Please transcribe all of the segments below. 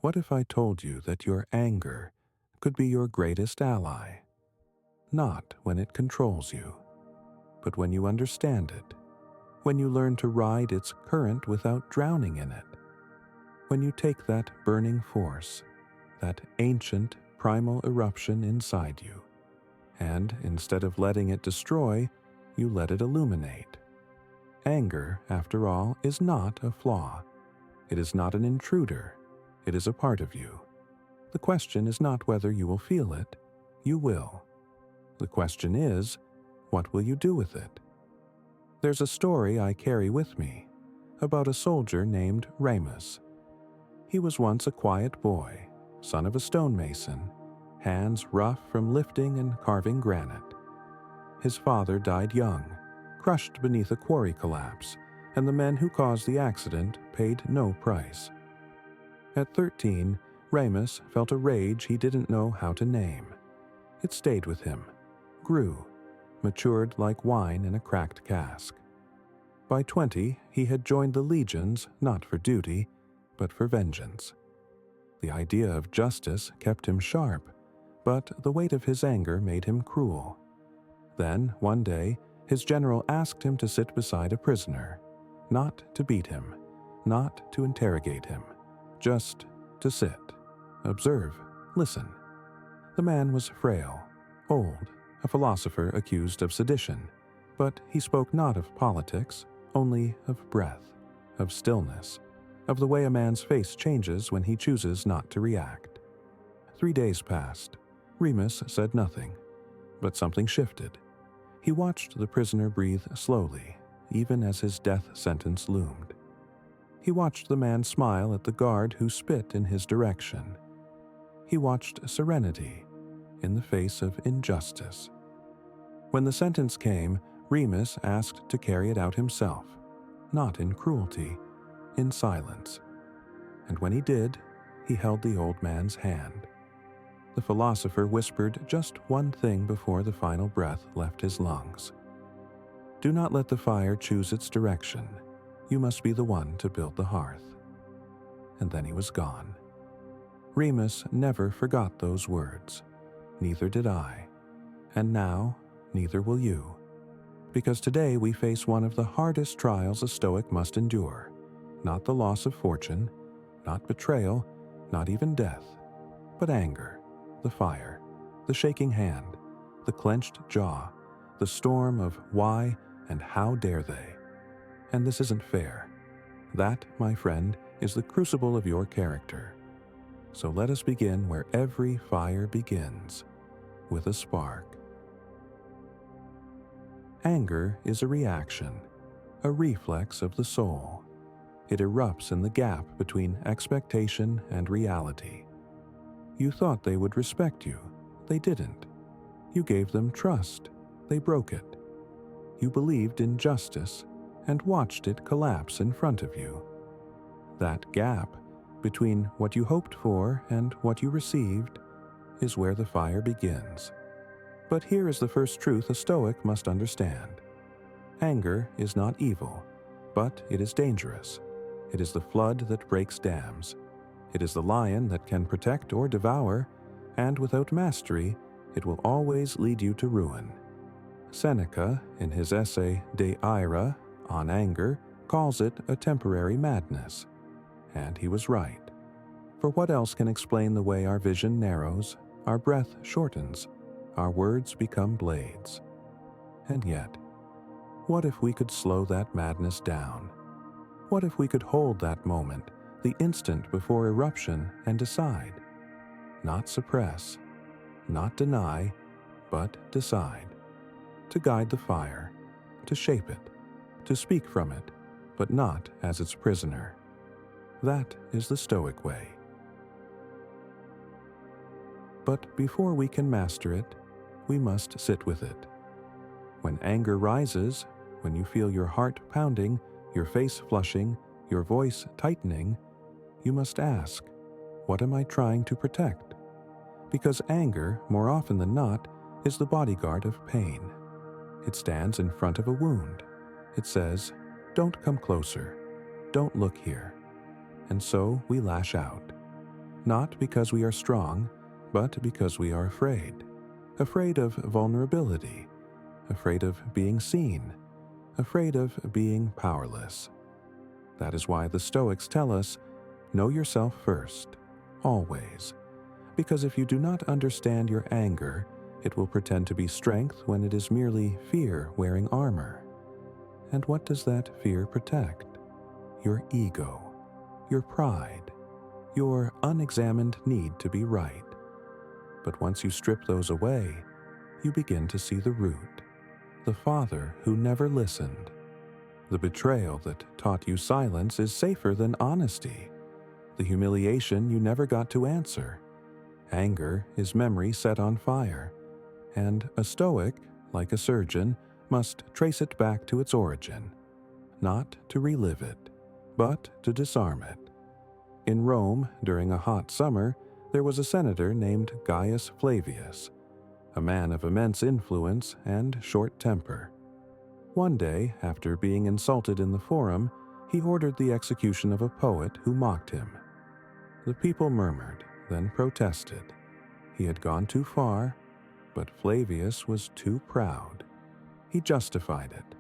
What if I told you that your anger could be your greatest ally? Not when it controls you, but when you understand it, when you learn to ride its current without drowning in it, when you take that burning force, that ancient primal eruption inside you, and instead of letting it destroy, you let it illuminate. Anger, after all, is not a flaw. It is not an intruder. It is a part of you. The question is not whether you will feel it. You will. The question is, what will you do with it? There's a story I carry with me about a soldier named Remus. He was once a quiet boy, son of a stonemason, hands rough from lifting and carving granite. His father died young, crushed beneath a quarry collapse, and the men who caused the accident paid no price. At 13, Remus felt a rage he didn't know how to name. It stayed with him, grew, matured like wine in a cracked cask. By 20, he had joined the legions not for duty, but for vengeance. The idea of justice kept him sharp, but the weight of his anger made him cruel. Then, one day, his general asked him to sit beside a prisoner, not to beat him, not to interrogate him, just to sit, observe, listen. The man was frail, old, a philosopher accused of sedition, but he spoke not of politics, only of breath, of stillness, of the way a man's face changes when he chooses not to react. 3 days passed. Remus said nothing, but something shifted. He watched the prisoner breathe slowly, even as his death sentence loomed. He watched the man smile at the guard who spit in his direction. He watched serenity in the face of injustice. When the sentence came, Remus asked to carry it out himself, not in cruelty, in silence. And when he did, he held the old man's hand. The philosopher whispered just one thing before the final breath left his lungs. Do not let the fire choose its direction. You must be the one to build the hearth. And then he was gone. Remus never forgot those words. Neither did I. And now, neither will you. Because today we face one of the hardest trials a Stoic must endure. Not the loss of fortune, not betrayal, not even death, but anger, the fire, the shaking hand, the clenched jaw, the storm of why and how dare they. And this isn't fair. That, my friend, is the crucible of your character. So let us begin where every fire begins, with a spark. Anger is a reaction, a reflex of the soul. It erupts in the gap between expectation and reality. You thought they would respect you. They didn't. You gave them trust. They broke it. You believed in justice and watched it collapse in front of you. That gap between what you hoped for and what you received is where the fire begins. But here is the first truth a Stoic must understand. Anger is not evil, but it is dangerous. It is the flood that breaks dams. It is the lion that can protect or devour, and without mastery, it will always lead you to ruin. Seneca, in his essay De Ira, on anger, calls it a temporary madness. And he was right. For what else can explain the way our vision narrows, our breath shortens, our words become blades? And yet, what if we could slow that madness down? What if we could hold that moment, the instant before eruption, and decide? Not suppress, not deny, but decide. To guide the fire, to shape it, to speak from it, but not as its prisoner. That is the Stoic way. But before we can master it, we must sit with it. When anger rises, when you feel your heart pounding, your face flushing, your voice tightening, you must ask, what am I trying to protect? Because anger, more often than not, is the bodyguard of pain. It stands in front of a wound. It says, don't come closer. Don't look here. And so we lash out. not because we are strong, but because we are afraid. Afraid of vulnerability, afraid of being seen, afraid of being powerless. That is why the Stoics tell us, know yourself first, always. Because if you do not understand your anger, it will pretend to be strength when it is merely fear wearing armor. And what does that fear protect? Your ego, your pride, your unexamined need to be right. But once you strip those away, you begin to see the root, the father who never listened. The betrayal that taught you silence is safer than honesty. The humiliation you never got to answer. Anger is memory set on fire, and a Stoic, like a surgeon, must trace it back to its origin, not to relive it, but to disarm it. In Rome, during a hot summer, there was a senator named Gaius Flavius, a man of immense influence and short temper. One day, after being insulted in the forum, he ordered the execution of a poet who mocked him. The people murmured, then protested. He had gone too far, but Flavius was too proud. He justified it,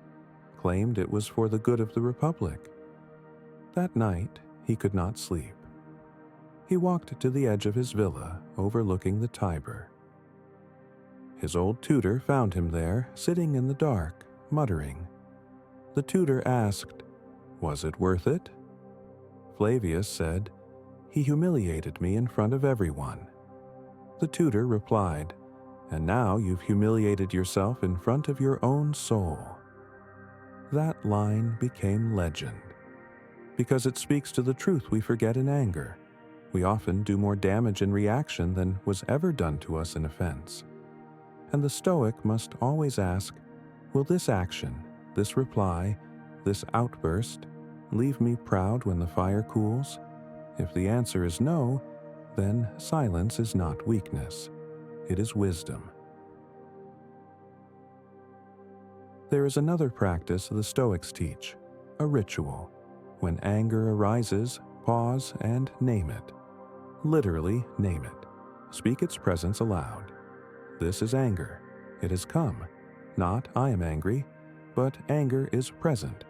claimed it was for the good of the Republic. That night, he could not sleep. He walked to the edge of his villa, overlooking the Tiber. His old tutor found him there, sitting in the dark, muttering. The tutor asked, "Was it worth it?" Flavius said, "He humiliated me in front of everyone." The tutor replied, "And now you've humiliated yourself in front of your own soul." That line became legend, because it speaks to the truth we forget in anger. We often do more damage in reaction than was ever done to us in offense. And the Stoic must always ask, will this action, this reply, this outburst, leave me proud when the fire cools? If the answer is no, then silence is not weakness. It is wisdom. There is another practice the Stoics teach, a ritual. When anger arises, pause and name it. Literally name it. Speak its presence aloud. This is anger. It has come. Not I am angry, but anger is present.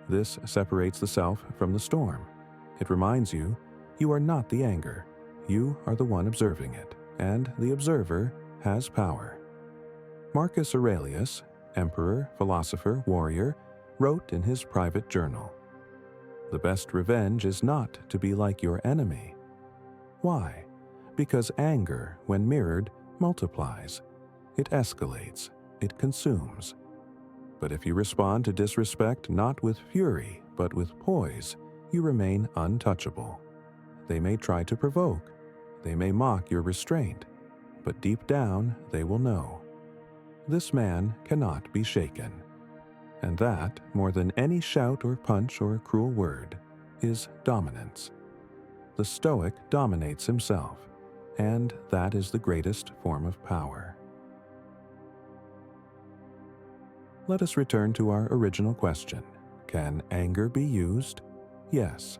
This separates the self from the storm. It reminds you, you are not the anger. You are the one observing it, and the observer has power. Marcus Aurelius, emperor, philosopher, warrior, wrote in his private journal, "The best revenge is not to be like your enemy." Why? Because anger, when mirrored, multiplies. It escalates. It consumes. But if you respond to disrespect not with fury, but with poise, you remain untouchable. They may try to provoke. They may mock your restraint. But deep down, they will know. This man cannot be shaken. And that, more than any shout or punch or cruel word, is dominance. The Stoic dominates himself, and that is the greatest form of power. Let us return to our original question. Can anger be used? Yes,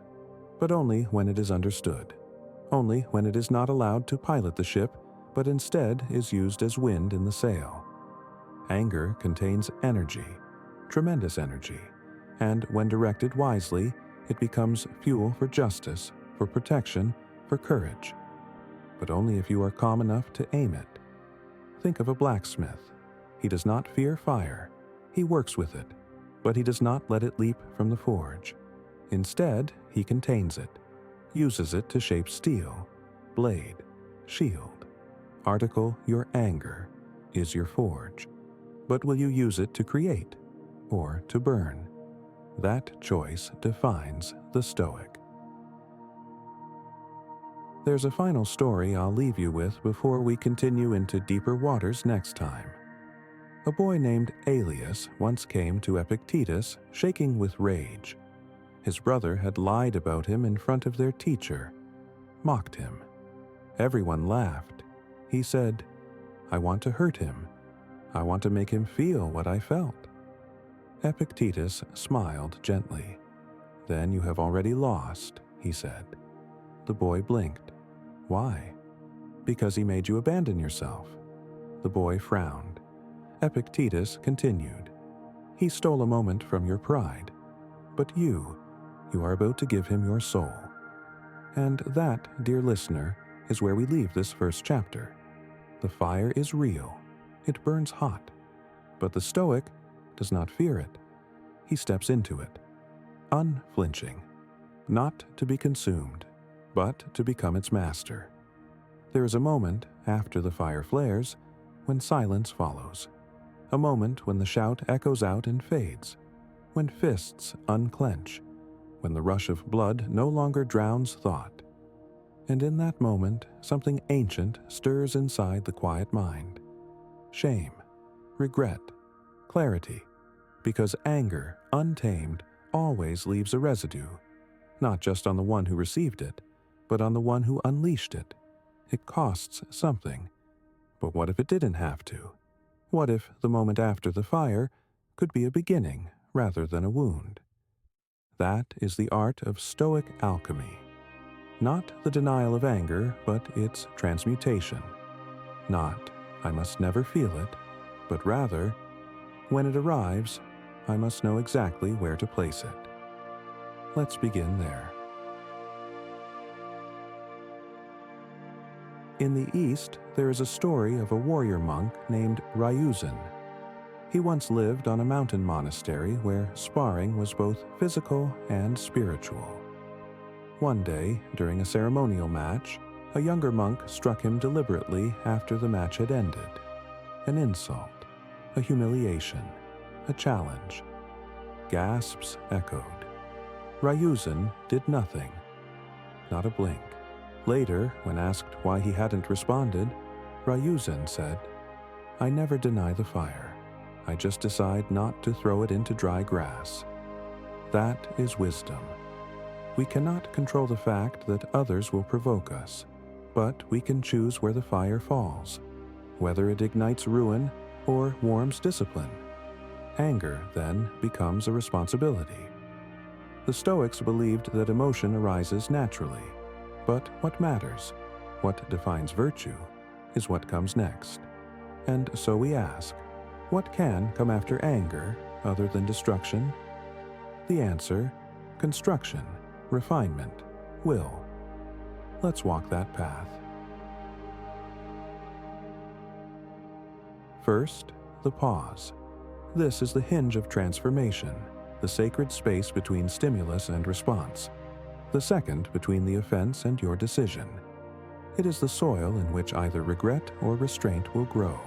but only when it is understood. Only when it is not allowed to pilot the ship, but instead is used as wind in the sail. Anger contains energy, tremendous energy, and when directed wisely, it becomes fuel for justice, for protection, for courage. But only if you are calm enough to aim it. Think of a blacksmith. He does not fear fire. He works with it, but he does not let it leap from the forge. Instead, he contains it, uses it to shape steel, blade, shield. Article, your anger, is your forge. But will you use it to create or to burn? That choice defines the Stoic. There's a final story I'll leave you with before we continue into deeper waters next time. A boy named Aelius once came to Epictetus, shaking with rage. His brother had lied about him in front of their teacher, mocked him. Everyone laughed. He said, "I want to hurt him. I want to make him feel what I felt." Epictetus smiled gently. "Then you have already lost," he said. The boy blinked. Why? Because he made you abandon yourself. The boy frowned. Epictetus continued. He stole a moment from your pride. But you are about to give him your soul. And that, dear listener, is where we leave this first chapter. The fire is real. It burns hot. But the Stoic does not fear it. He steps into it, unflinching, not to be consumed, but to become its master. There is a moment after the fire flares when silence follows, a moment when the shout echoes out and fades, when fists unclench, when the rush of blood no longer drowns thought. And in that moment, something ancient stirs inside the quiet mind. Shame, regret, clarity, because anger, untamed, always leaves a residue, not just on the one who received it, but on the one who unleashed it. It costs something. But what if it didn't have to? What if the moment after the fire could be a beginning rather than a wound? That is the art of Stoic alchemy. Not the denial of anger, but its transmutation. Not, I must never feel it, but rather, when it arrives, I must know exactly where to place it. Let's begin there. In the East, there is a story of a warrior monk named Remus. He once lived on a mountain monastery where sparring was both physical and spiritual. One day, during a ceremonial match, a younger monk struck him deliberately after the match had ended. An insult, a humiliation, a challenge. Gasps echoed. Remus did nothing, not a blink. Later, when asked why he hadn't responded, Remus said, "I never deny the fire. I just decide not to throw it into dry grass." That is wisdom. We cannot control the fact that others will provoke us, but we can choose where the fire falls, whether it ignites ruin or warms discipline. Anger, then, becomes a responsibility. The Stoics believed that emotion arises naturally, but what matters, what defines virtue, is what comes next. And so we ask, what can come after anger other than destruction? The answer, construction, refinement, will. Let's walk that path. First, the pause. This is the hinge of transformation, the sacred space between stimulus and response, the second between the offense and your decision. It is the soil in which either regret or restraint will grow.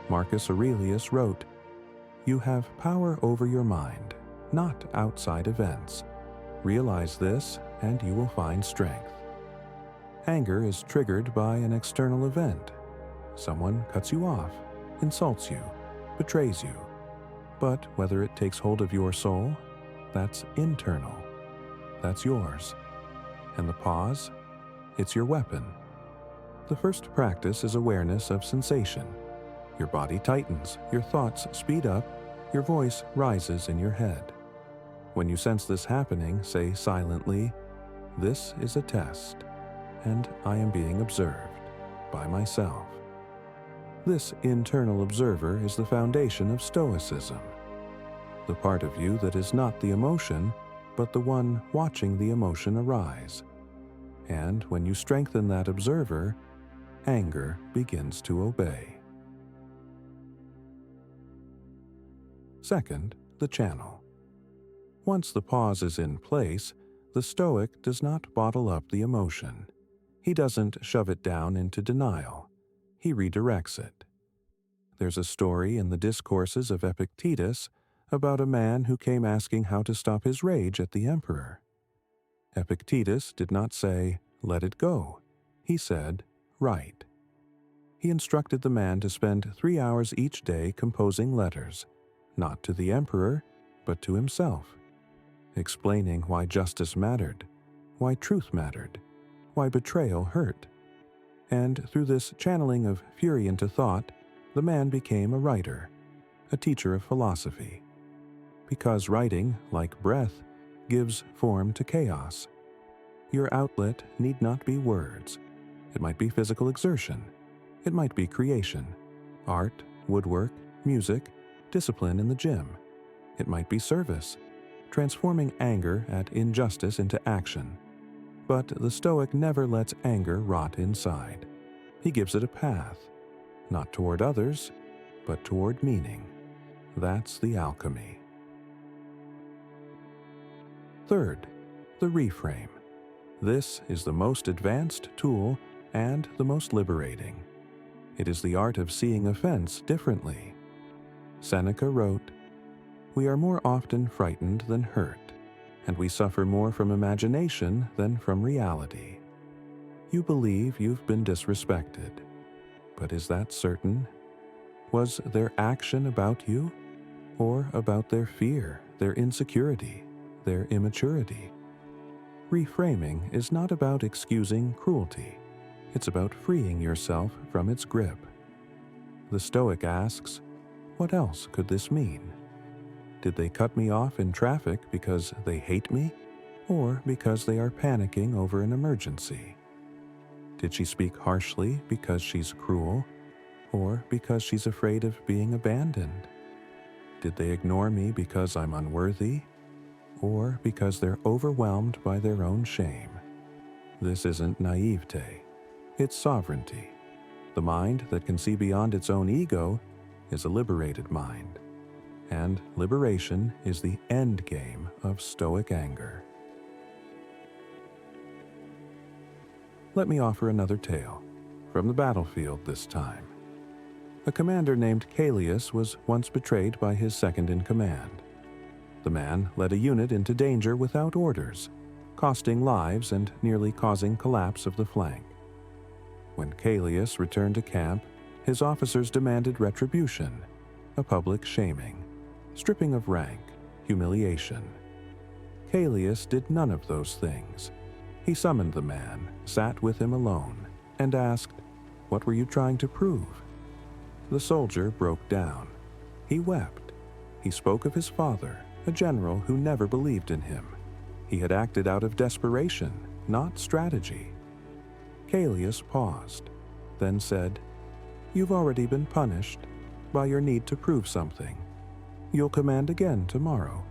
Marcus Aurelius wrote, "You have power over your mind, not outside events. Realize this, and you will find strength." Anger is triggered by an external event. Someone cuts you off, insults you, betrays you. But whether it takes hold of your soul, that's internal. That's yours. And the pause, it's your weapon. The first practice is awareness of sensation. Your body tightens, your thoughts speed up, your voice rises in your head. When you sense this happening, say silently, "This is a test, and I am being observed by myself." This internal observer is the foundation of Stoicism. The part of you that is not the emotion, but the one watching the emotion arise. And when you strengthen that observer, anger begins to obey. Second, the channel. Once the pause is in place, the Stoic does not bottle up the emotion. He doesn't shove it down into denial. He redirects it. There's a story in the discourses of Epictetus about a man who came asking how to stop his rage at the emperor. Epictetus did not say, "Let it go." He said, "Write." He instructed the man to spend 3 hours each day composing letters, not to the emperor, but to himself, explaining why justice mattered, why truth mattered, why betrayal hurt. And through this channeling of fury into thought, the man became a writer, a teacher of philosophy. Because writing, like breath, gives form to chaos. Your outlet need not be words, It might be physical exertion. It might be creation, art, woodwork, music, discipline in the gym. It might be service, transforming anger at injustice into action. But the Stoic never lets anger rot inside. He gives it a path, not toward others, but toward meaning. That's the alchemy. Third, the reframe. This is the most advanced tool and the most liberating. It is the art of seeing offense differently. Seneca wrote, "We are more often frightened than hurt, and we suffer more from imagination than from reality." You believe you've been disrespected, but is that certain? Was their action about you, or about their fear, their insecurity, their immaturity? Reframing is not about excusing cruelty. It's about freeing yourself from its grip. The Stoic asks, what else could this mean? Did they cut me off in traffic because they hate me, or because they are panicking over an emergency? Did she speak harshly because she's cruel, or because she's afraid of being abandoned? Did they ignore me because I'm unworthy, or because they're overwhelmed by their own shame? This isn't naivete, it's sovereignty. The mind that can see beyond its own ego is a liberated mind, and liberation is the end game of Stoic anger. Let me offer another tale, from the battlefield this time. A commander named Callias was once betrayed by his second-in-command. The man led a unit into danger without orders, costing lives and nearly causing collapse of the flank. When Callias returned to camp, his officers demanded retribution, a public shaming, stripping of rank, humiliation. Callias did none of those things. He summoned the man, sat with him alone, and asked, "What were you trying to prove?" The soldier broke down. He wept. He spoke of his father, a general who never believed in him. He had acted out of desperation, not strategy. Callias paused, then said, "You've already been punished by your need to prove something. You'll command again tomorrow,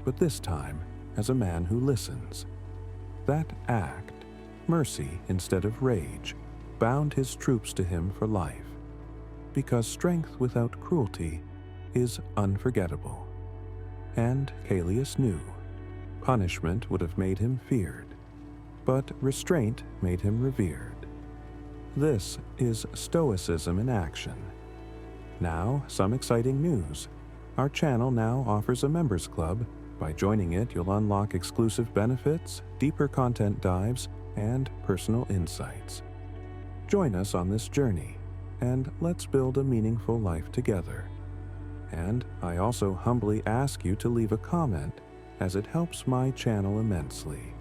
but this time as a man who listens." That act, mercy instead of rage, bound his troops to him for life, because strength without cruelty is unforgettable. And Callias knew. Punishment would have made him feared, but restraint made him revered. This is Stoicism in action. Now, some exciting news. Our channel now offers a members club. By joining it, you'll unlock exclusive benefits, deeper content dives, and personal insights. Join us on this journey, and let's build a meaningful life together. And I also humbly ask you to leave a comment, as it helps my channel immensely.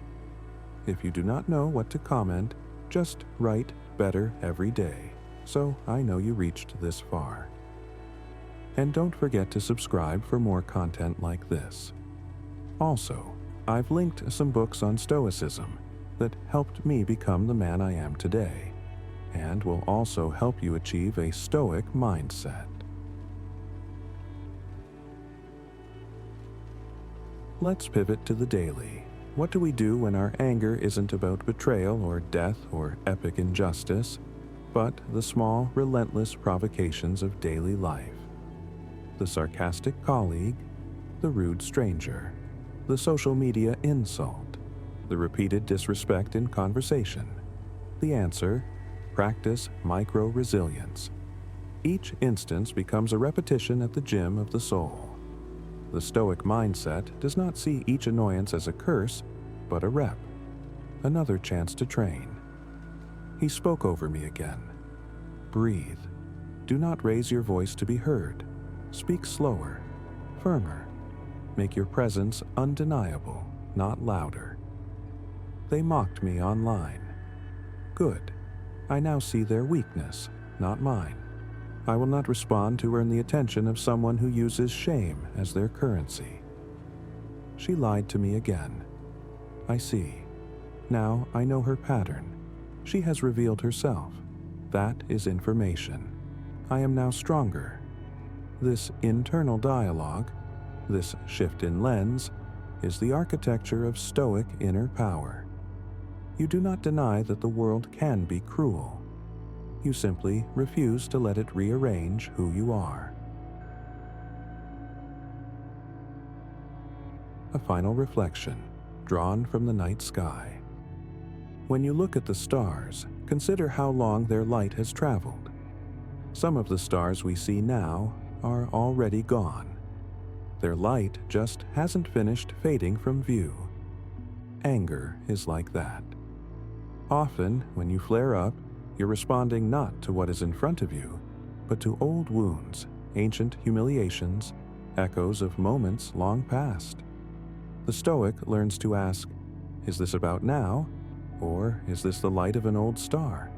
If you do not know what to comment, just write "better every day," so I know you reached this far. And don't forget to subscribe for more content like this. Also, I've linked some books on Stoicism that helped me become the man I am today, and will also help you achieve a Stoic mindset. Let's pivot to the daily. What do we do when our anger isn't about betrayal or death or epic injustice, but the small, relentless provocations of daily life? The sarcastic colleague, the rude stranger, the social media insult, the repeated disrespect in conversation. The answer: practice micro-resilience. Each instance becomes a repetition at the gym of the soul. The Stoic mindset does not see each annoyance as a curse, but a rep, another chance to train. He spoke over me again. Breathe. Do not raise your voice to be heard. Speak slower, firmer. Make your presence undeniable, not louder. They mocked me online. Good. I now see their weakness, not mine. I will not respond to earn the attention of someone who uses shame as their currency. She lied to me again. I see. Now I know her pattern. She has revealed herself. That is information. I am now stronger. This internal dialogue, this shift in lens, is the architecture of Stoic inner power. You do not deny that the world can be cruel. You simply refuse to let it rearrange who you are. A final reflection, drawn from the night sky. When you look at the stars, consider how long their light has traveled. Some of the stars we see now are already gone. Their light just hasn't finished fading from view. Anger is like that. Often, when you flare up, you're responding not to what is in front of you, but to old wounds, ancient humiliations, echoes of moments long past. The Stoic learns to ask, is this about now, or is this the light of an old star?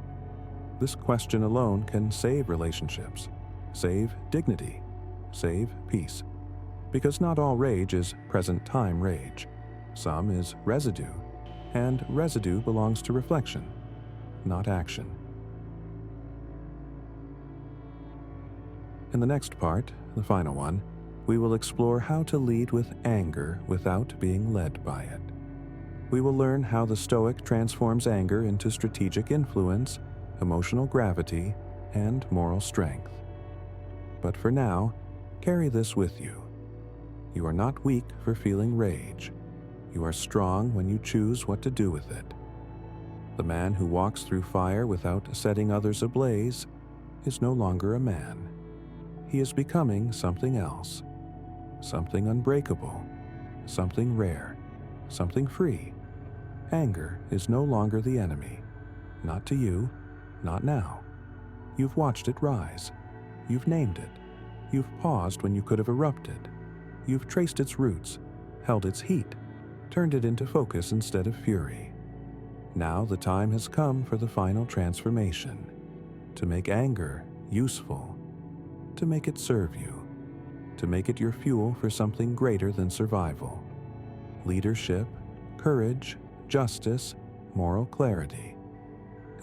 This question alone can save relationships, save dignity, save peace. Because not all rage is present time rage. Some is residue, and residue belongs to reflection, not action. In the next part, the final one, we will explore how to lead with anger without being led by it. We will learn how the Stoic transforms anger into strategic influence, emotional gravity, and moral strength. But for now, carry this with you. You are not weak for feeling rage. You are strong when you choose what to do with it. The man who walks through fire without setting others ablaze is no longer a man. He is becoming something else, something unbreakable, something rare, something free. Anger is no longer the enemy. Not to you, not now. You've watched it rise. You've named it. You've paused when you could have erupted. You've traced its roots, held its heat, turned it into focus instead of fury. Now the time has come for the final transformation, to make anger useful, to make it serve you, to make it your fuel for something greater than survival. Leadership, courage, justice, moral clarity.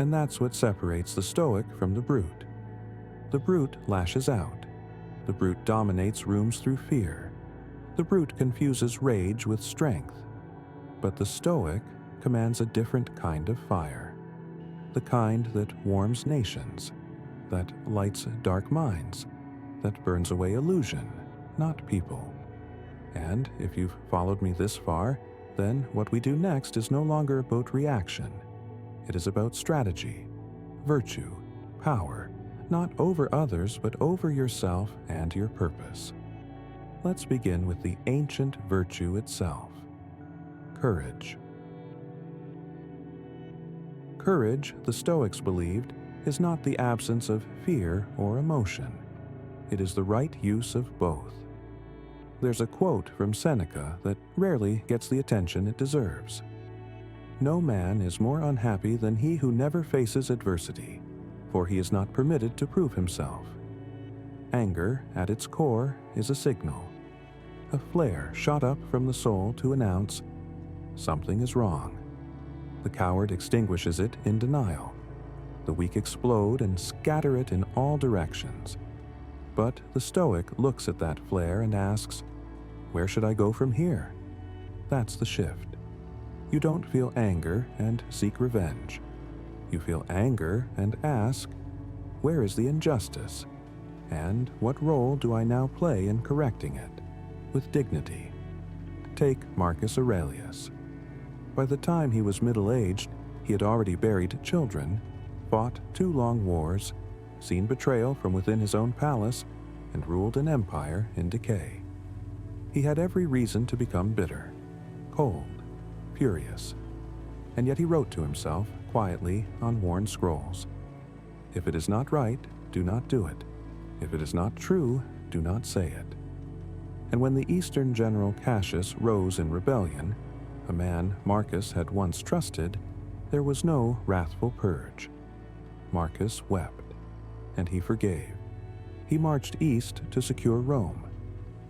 And that's what separates the Stoic from the brute. The brute lashes out. The brute dominates rooms through fear. The brute confuses rage with strength. But the Stoic commands a different kind of fire. The kind that warms nations, that lights dark minds, that burns away illusion, not people. And if you've followed me this far, then what we do next is no longer about reaction. It is about strategy, virtue, power, not over others, but over yourself and your purpose. Let's begin with the ancient virtue itself, courage. Courage, the Stoics believed, is not the absence of fear or emotion. It is the right use of both. There's a quote from Seneca that rarely gets the attention it deserves. No man is more unhappy than he who never faces adversity, for he is not permitted to prove himself. Anger, at its core, is a signal, a flare shot up from the soul to announce something is wrong. The coward extinguishes it in denial. The weak explode and scatter it in all directions. But the Stoic looks at that flare and asks, where should I go from here? That's the shift. You don't feel anger and seek revenge. You feel anger and ask, where is the injustice? And what role do I now play in correcting it? With dignity. Take Marcus Aurelius. By the time he was middle-aged, he had already buried children, fought 2 long wars, seen betrayal from within his own palace, and ruled an empire in decay. He had every reason to become bitter, cold, furious, and yet he wrote to himself quietly on worn scrolls. If it is not right, do not do it. If it is not true, do not say it. And when the Eastern general Cassius rose in rebellion, a man Marcus had once trusted, there was no wrathful purge. Marcus wept, and he forgave. He marched east to secure Rome,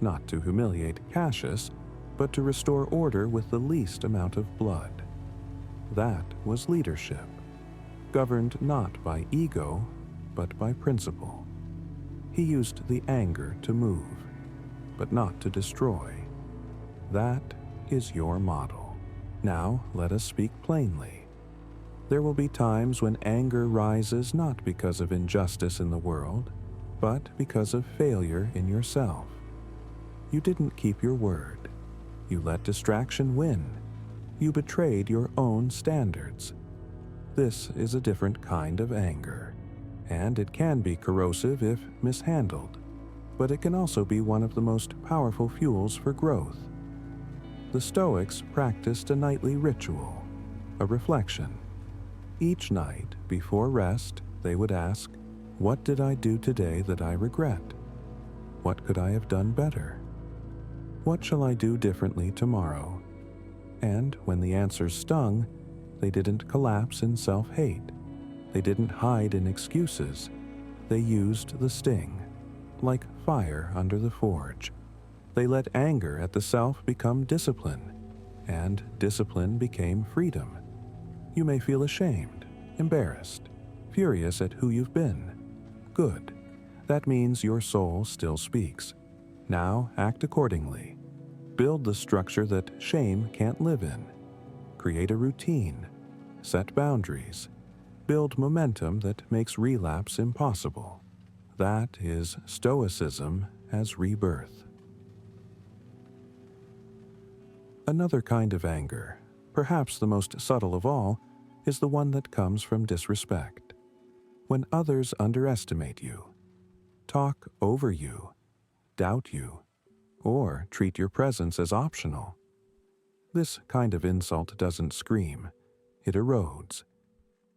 not to humiliate Cassius, but to restore order with the least amount of blood. That was leadership. governed not by ego, but by principle. He used the anger to move, but not to destroy. That is your model. Now let us speak plainly. There will be times when anger rises not because of injustice in the world, but because of failure in yourself. You didn't keep your word. You let distraction win. You betrayed your own standards. This is a different kind of anger, and it can be corrosive if mishandled, but it can also be one of the most powerful fuels for growth. The Stoics practiced a nightly ritual, a reflection. Each night, before rest, they would ask, "What did I do today that I regret? What could I have done better? What shall I do differently tomorrow?" And when the answers stung, they didn't collapse in self-hate. They didn't hide in excuses. They used the sting, like fire under the forge. They let anger at the self become discipline, and discipline became freedom. You may feel ashamed, embarrassed, furious at who you've been. Good. That means your soul still speaks. Now act accordingly. Build the structure that shame can't live in. Create a routine. Set boundaries. Build momentum that makes relapse impossible. That is Stoicism as rebirth. Another kind of anger, perhaps the most subtle of all, is the one that comes from disrespect. When others underestimate you, talk over you, doubt you, or treat your presence as optional. This kind of insult doesn't scream, it erodes,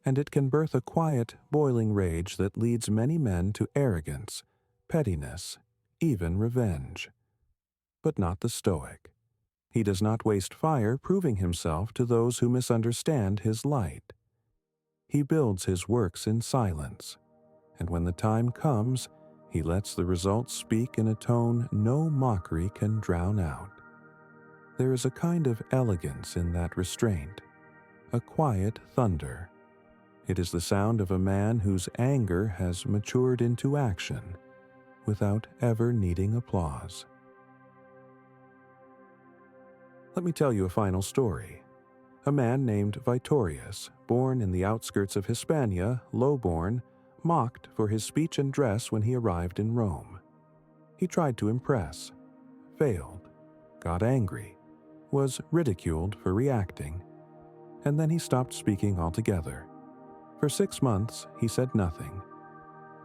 and it can birth a quiet, boiling rage that leads many men to arrogance, pettiness, even revenge. But not the Stoic. He does not waste fire proving himself to those who misunderstand his light. He builds his works in silence, and when the time comes, he lets the results speak in a tone no mockery can drown out. There is a kind of elegance in that restraint, a quiet thunder. It is the sound of a man whose anger has matured into action, without ever needing applause. Let me tell you a final story. A man named Vittorius, born in the outskirts of Hispania, low-born, mocked for his speech and dress when he arrived in Rome. He tried to impress, failed, got angry, was ridiculed for reacting, and then he stopped speaking altogether. For 6 months, he said nothing,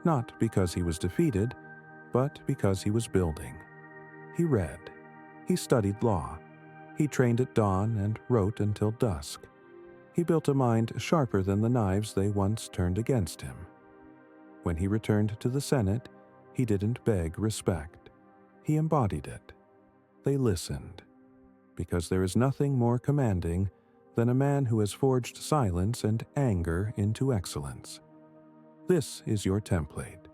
not because he was defeated, but because he was building. He read, he studied law, he trained at dawn and wrote until dusk. He built a mind sharper than the knives they once turned against him. When he returned to the Senate, he didn't beg respect. He embodied it. They listened, because there is nothing more commanding than a man who has forged silence and anger into excellence. This is your template.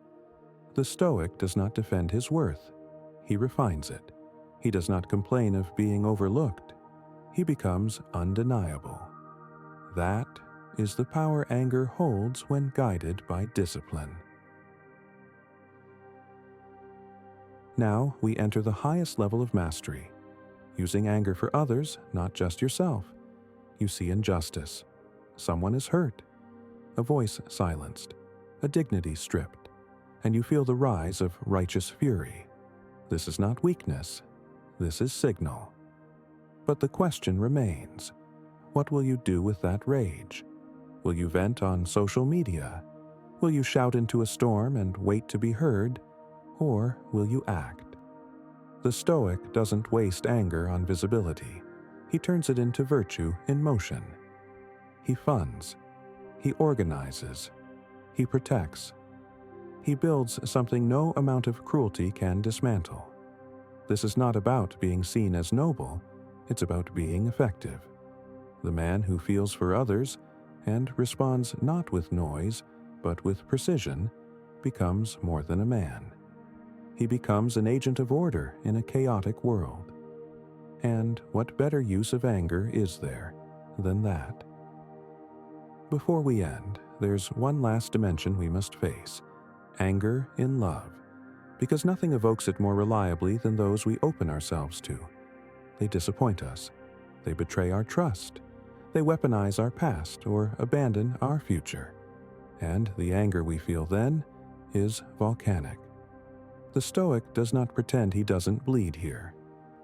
The Stoic does not defend his worth. He refines it. He does not complain of being overlooked. He becomes undeniable. That is the power anger holds when guided by discipline. Now we enter the highest level of mastery, using anger for others, not just yourself. You see injustice. Someone is hurt, a voice silenced, a dignity stripped, and you feel the rise of righteous fury. This is not weakness. This is signal. But the question remains, what will you do with that rage? Will you vent on social media? Will you shout into a storm and wait to be heard? Or will you act? The Stoic doesn't waste anger on visibility. He turns it into virtue in motion. He funds. He organizes. He protects. He builds something no amount of cruelty can dismantle. This is not about being seen as noble, it's about being effective. The man who feels for others and responds not with noise, but with precision, becomes more than a man. He becomes an agent of order in a chaotic world. And what better use of anger is there than that? Before we end, there's one last dimension we must face: anger in love, because nothing evokes it more reliably than those we open ourselves to. They disappoint us. They betray our trust. They weaponize our past or abandon our future. And the anger we feel then is volcanic. The Stoic does not pretend he doesn't bleed here.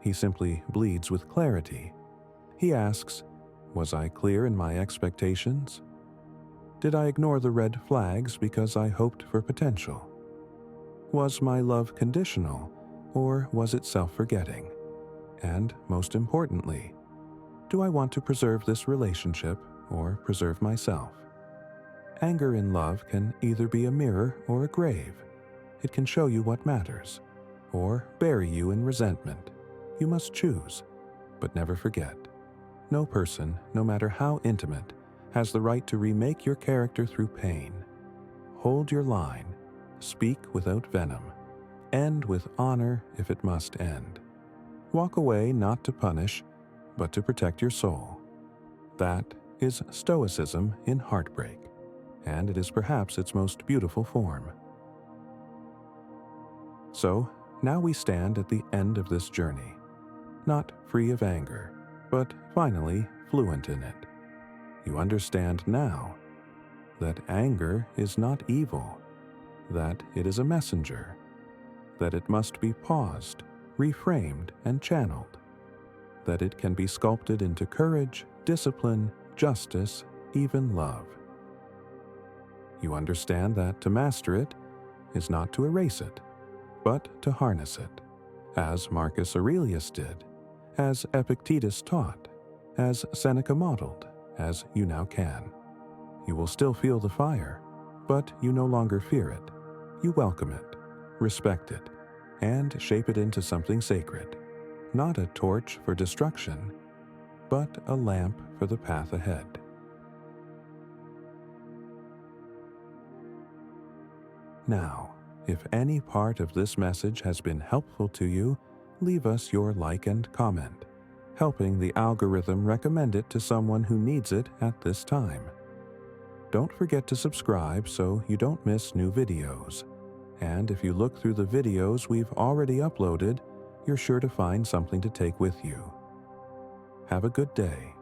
He simply bleeds with clarity. He asks, was I clear in my expectations? Did I ignore the red flags because I hoped for potential? Was my love conditional, or was it self-forgetting? And most importantly, do I want to preserve this relationship or preserve myself? Anger in love can either be a mirror or a grave. It can show you what matters, or bury you in resentment. You must choose, but never forget. No person, no matter how intimate, has the right to remake your character through pain. Hold your line. Speak without venom. End with honor if it must end. Walk away not to punish, but to protect your soul. That is Stoicism in heartbreak, and it is perhaps its most beautiful form. So, now we stand at the end of this journey, not free of anger, but finally fluent in it. You understand now that anger is not evil, that it is a messenger, that it must be paused, reframed, and channeled, that it can be sculpted into courage, discipline, justice, even love. You understand that to master it is not to erase it, but to harness it, as Marcus Aurelius did, as Epictetus taught, as Seneca modeled, as you now can. You will still feel the fire, but you no longer fear it. You welcome it, respect it, and shape it into something sacred, not a torch for destruction, but a lamp for the path ahead. Now, if any part of this message has been helpful to you, leave us your like and comment, helping the algorithm recommend it to someone who needs it at this time. Don't forget to subscribe so you don't miss new videos. And if you look through the videos we've already uploaded, you're sure to find something to take with you. Have a good day.